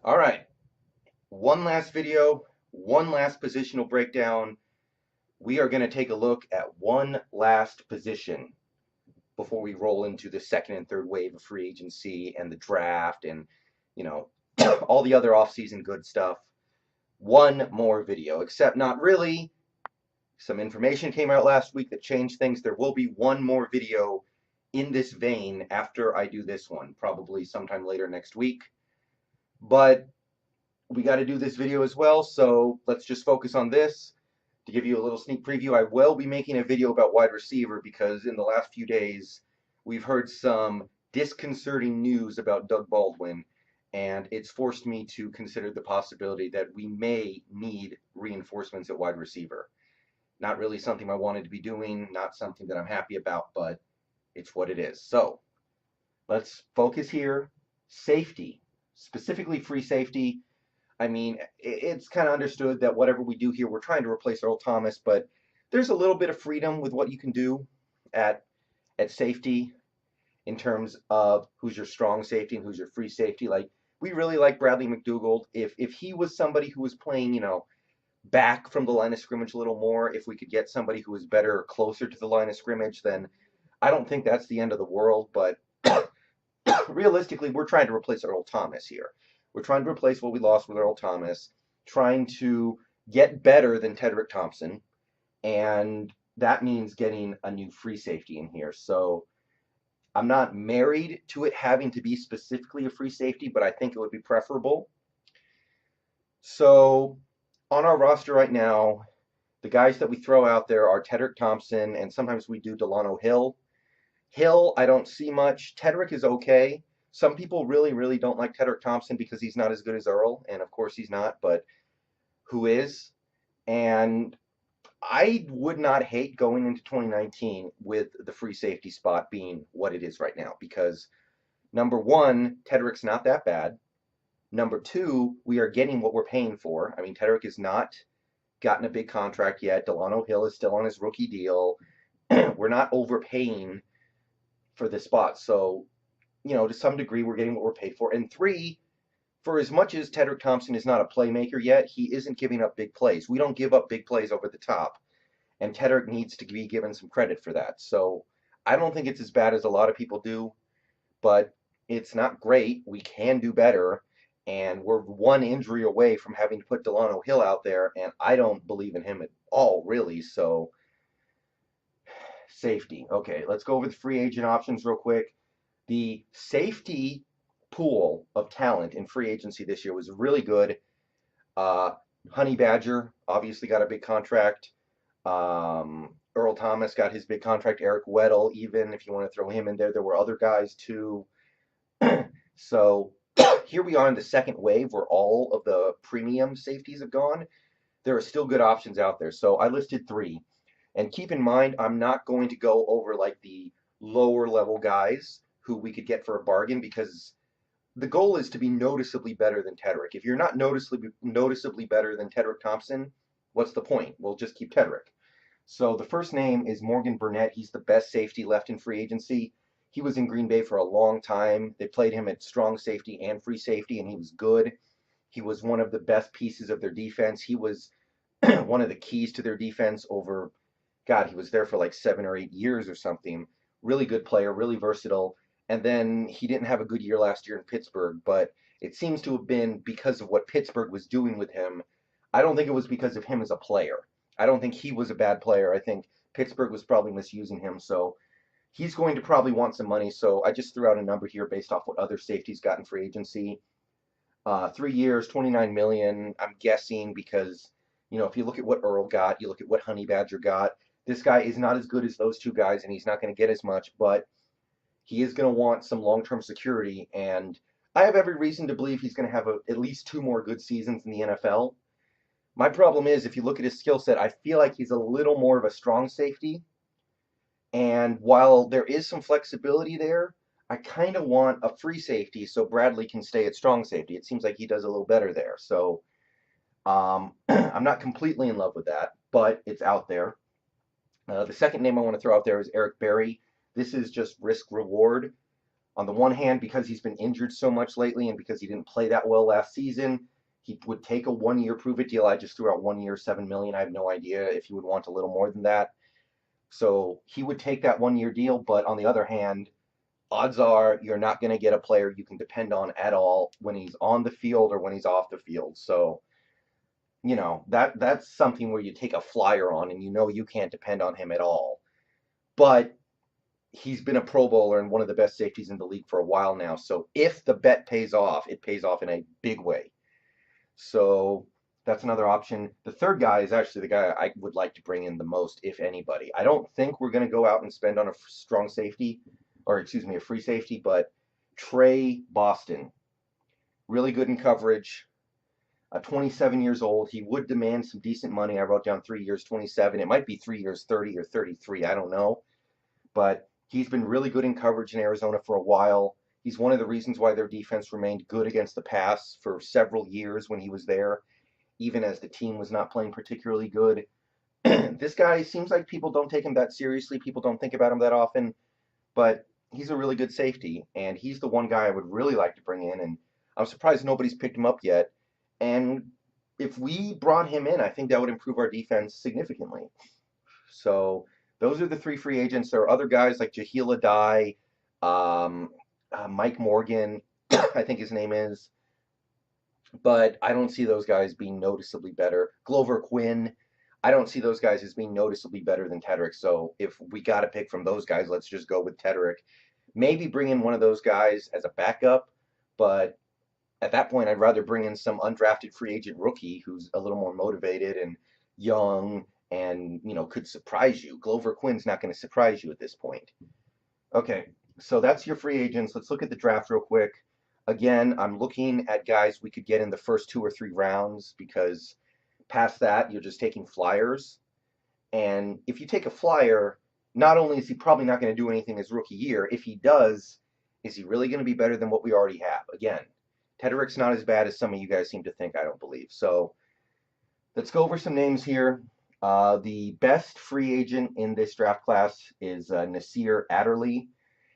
All right, one last video, one last positional breakdown. We are going to take a look at one last position before we roll into the second and third wave of free agency and the draft and, you know, all the other offseason good stuff. One more video, except not really. Some information came out last week that changed things. There will be one more video in this vein after I do this one, probably sometime later next week. But we got to do this video as well, so let's just focus on this. To give you a little sneak preview, I will be making a video about wide receiver because in the last few days we've heard some disconcerting news about Doug Baldwin, and it's forced me to consider the possibility that we may need reinforcements at wide receiver. Not really something I wanted to be doing, not something that I'm happy about, but it's what it is. So let's focus here. Safety, specifically free safety. I mean, it's kind of understood that whatever we do here, we're trying to replace Earl Thomas, but there's a little bit of freedom with what you can do at safety in terms of who's your strong safety and who's your free safety. Like, we really like Bradley McDougald. If he was somebody who was playing, back from the line of scrimmage a little more, if we could get somebody who was better closer to the line of scrimmage, then I don't think that's the end of the world. But realistically, we're trying to replace Earl Thomas here. We're trying to replace what we lost with Earl Thomas, trying to get better than Tedric Thompson, and that means getting a new free safety in here. So I'm not married to it having to be specifically a free safety, but I think it would be preferable. So on our roster right now, the guys that we throw out there are Tedric Thompson, and sometimes we do Delano Hill. Hill, I don't see much. Tedric is okay. Some people really, really don't like Tedric Thompson because he's not as good as Earl, and of course he's not, but who is? And I would not hate going into 2019 with the free safety spot being what it is right now because number one, Tedric's not that bad. Number two, we are getting what we're paying for. I mean, Tedric has not gotten a big contract yet. Delano Hill is still on his rookie deal. We're not overpaying for this spot. So, to some degree, we're getting what we're paid for. And three, for as much as Tedric Thompson is not a playmaker yet, he isn't giving up big plays. We don't give up big plays over the top. And Tedric needs to be given some credit for that. So I don't think it's as bad as a lot of people do, but it's not great. We can do better. And we're one injury away from having to put Delano Hill out there, and I don't believe in him at all, really. So safety. Okay, let's go over the free agent options real quick. The safety pool of talent in free agency this year was really good. Uh, Honey Badger obviously got a big contract. Earl Thomas got his big contract. Eric Weddle, even if you want to throw him in there, there were other guys too. So here we are in the second wave where all of the premium safeties have gone. There are still good options out there. So I listed three. And keep in mind, I'm not going to go over like the lower level guys who we could get for a bargain because the goal is to be noticeably better than Tedric. If you're not noticeably better than Tedric Thompson, what's the point? We'll just keep Tedric. So the first name is Morgan Burnett. He's the best safety left in free agency. He was in Green Bay for a long time. They played him at strong safety and free safety, and he was good. He was one of the best pieces of their defense. He was one of the keys to their defense over, God, he was there for like 7 or 8 years or something. Really good player, really versatile. And then he didn't have a good year last year in Pittsburgh, but it seems to have been because of what Pittsburgh was doing with him. I don't think it was because of him as a player. I don't think he was a bad player. I think Pittsburgh was probably misusing him. So he's going to probably want some money. So I just threw out a number here based off what other safeties got in free agency. 3 years, 29 million. I'm guessing because if you look at what Earl got, you look at what Honey Badger got. This guy is not as good as those two guys, and he's not going to get as much, but he is going to want some long-term security, and I have every reason to believe he's going to have at least two more good seasons in the NFL. My problem is, if you look at his skill set, I feel like he's a little more of a strong safety, and while there is some flexibility there, I kind of want a free safety so Bradley can stay at strong safety. It seems like he does a little better there, so I'm not completely in love with that, but it's out there. The second name I want to throw out there is Eric Berry. This is just risk reward. On the one hand, because he's been injured so much lately and because he didn't play that well last season, he would take a 1-year prove-it deal. I just threw out 1 year, $7 million. I have no idea if he would want a little more than that. So he would take that 1-year deal. But on the other hand, odds are you're not going to get a player you can depend on at all when he's on the field or when he's off the field. So, that's something where you take a flyer on and you can't depend on him at all. But he's been a Pro Bowler and one of the best safeties in the league for a while now. So if the bet pays off, it pays off in a big way. So that's another option. The third guy is actually the guy I would like to bring in the most, if anybody. I don't think we're going to go out and spend on a strong safety, or excuse me, a free safety, but Trey Boston. Really good in coverage. 27 years old. He would demand some decent money. I wrote down 3 years, 27. It might be 3 years, 30 or 33. I don't know. But he's been really good in coverage in Arizona for a while. He's one of the reasons why their defense remained good against the pass for several years when he was there, even as the team was not playing particularly good. This guy seems like people don't take him that seriously. People don't think about him that often, but he's a really good safety, and he's the one guy I would really like to bring in, and I'm surprised nobody's picked him up yet. And if we brought him in, I think that would improve our defense significantly. So those are the 3 free agents. There are other guys like Jaheel Adai, Mike Morgan, I think his name is. But I don't see those guys being noticeably better. Glover Quinn, I don't see those guys as being noticeably better than Tedric. So if we got to pick from those guys, let's just go with Tedric. Maybe bring in one of those guys as a backup, but at that point, I'd rather bring in some undrafted free agent rookie who's a little more motivated and young and, could surprise you. Glover Quinn's not going to surprise you at this point. Okay, so that's your free agents. Let's look at the draft real quick. Again, I'm looking at guys we could get in the first 2 or 3 rounds, because past that, you're just taking flyers. And if you take a flyer, not only is he probably not going to do anything his rookie year, if he does, is he really going to be better than what we already have? Again, Tedric's not as bad as some of you guys seem to think, I don't believe. So let's go over some names here. The best free agent in this draft class is Nasir Adderley.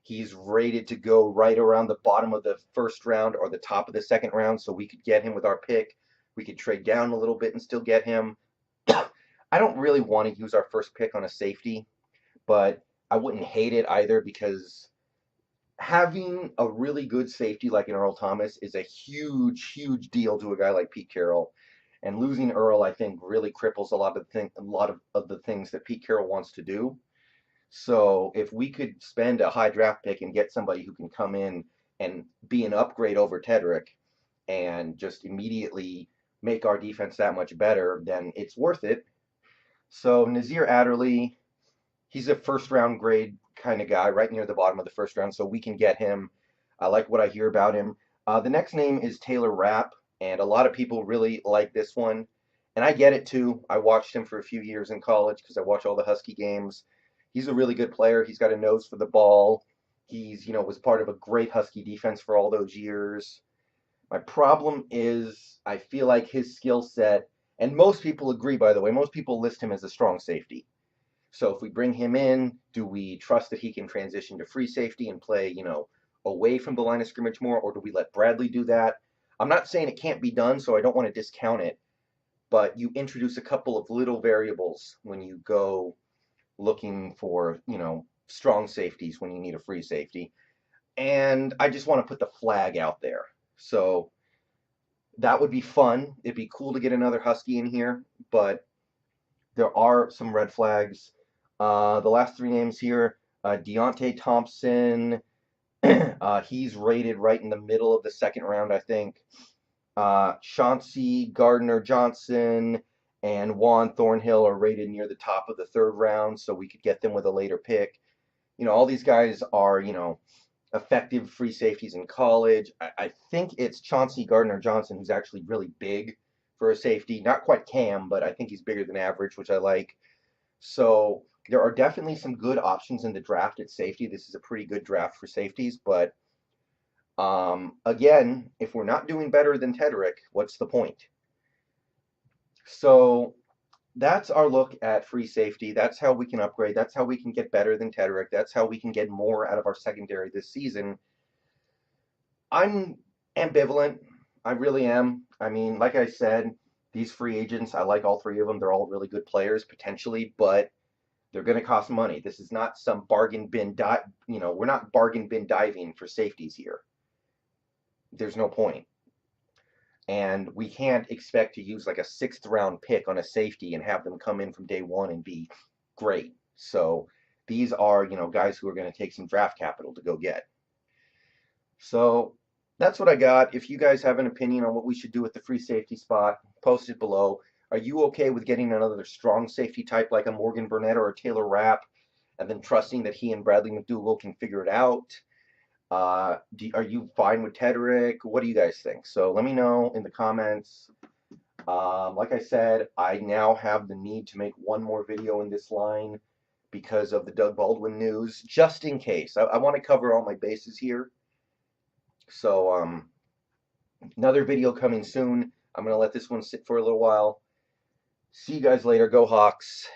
He's rated to go right around the bottom of the first round or the top of the second round, so we could get him with our pick. We could trade down a little bit and still get him. I don't really want to use our first pick on a safety, but I wouldn't hate it either, because having a really good safety like an Earl Thomas is a huge, huge deal to a guy like Pete Carroll. And losing Earl, I think, really cripples a lot of the things that Pete Carroll wants to do. So if we could spend a high draft pick and get somebody who can come in and be an upgrade over Tedric and just immediately make our defense that much better, then it's worth it. So Nasir Adderley, he's a first-round grade kind of guy, right near the bottom of the first round, so we can get him. I like what I hear about him. The next name is Taylor Rapp, and a lot of people really like this one. And I get it, too. I watched him for a few years in college because I watch all the Husky games. He's a really good player. He's got a nose for the ball. He's, was part of a great Husky defense for all those years. My problem is I feel like his skill set, and most people agree, by the way, most people list him as a strong safety. So if we bring him in, do we trust that he can transition to free safety and play, away from the line of scrimmage more, or do we let Bradley do that? I'm not saying it can't be done, so I don't want to discount it, but you introduce a couple of little variables when you go looking for, strong safeties when you need a free safety. And I just want to put the flag out there. So that would be fun. It'd be cool to get another Husky in here, but there are some red flags. The last 3 names here, Deontay Thompson, he's rated right in the middle of the second round, I think. Chauncey Gardner-Johnson and Juan Thornhill are rated near the top of the 3rd round, so we could get them with a later pick. All these guys are, effective free safeties in college. I think it's Chauncey Gardner-Johnson who's actually really big for a safety. Not quite Cam, but I think he's bigger than average, which I like. So there are definitely some good options in the draft at safety. This is a pretty good draft for safeties, but again, if we're not doing better than Tedric, what's the point? So that's our look at free safety. That's how we can upgrade. That's how we can get better than Tedric. That's how we can get more out of our secondary this season. I'm ambivalent. I really am. I mean, like I said, these free agents, I like all three of them. They're all really good players potentially, but they're going to cost money. This is not some bargain bin we're not bargain bin diving for safeties here. There's no point. And we can't expect to use like a 6th round pick on a safety and have them come in from day one and be great. So these are, guys who are going to take some draft capital to go get. So that's what I got. If you guys have an opinion on what we should do with the free safety spot, post it below. Are you okay with getting another strong safety type like a Morgan Burnett or a Taylor Rapp, and then trusting that he and Bradley McDougall can figure it out? Are you fine with Tedric? What do you guys think? So let me know in the comments. Like I said, I now have the need to make one more video in this line because of the Doug Baldwin news, just in case. I want to cover all my bases here. So another video coming soon. I'm going to let this one sit for a little while. See you guys later. Go Hawks.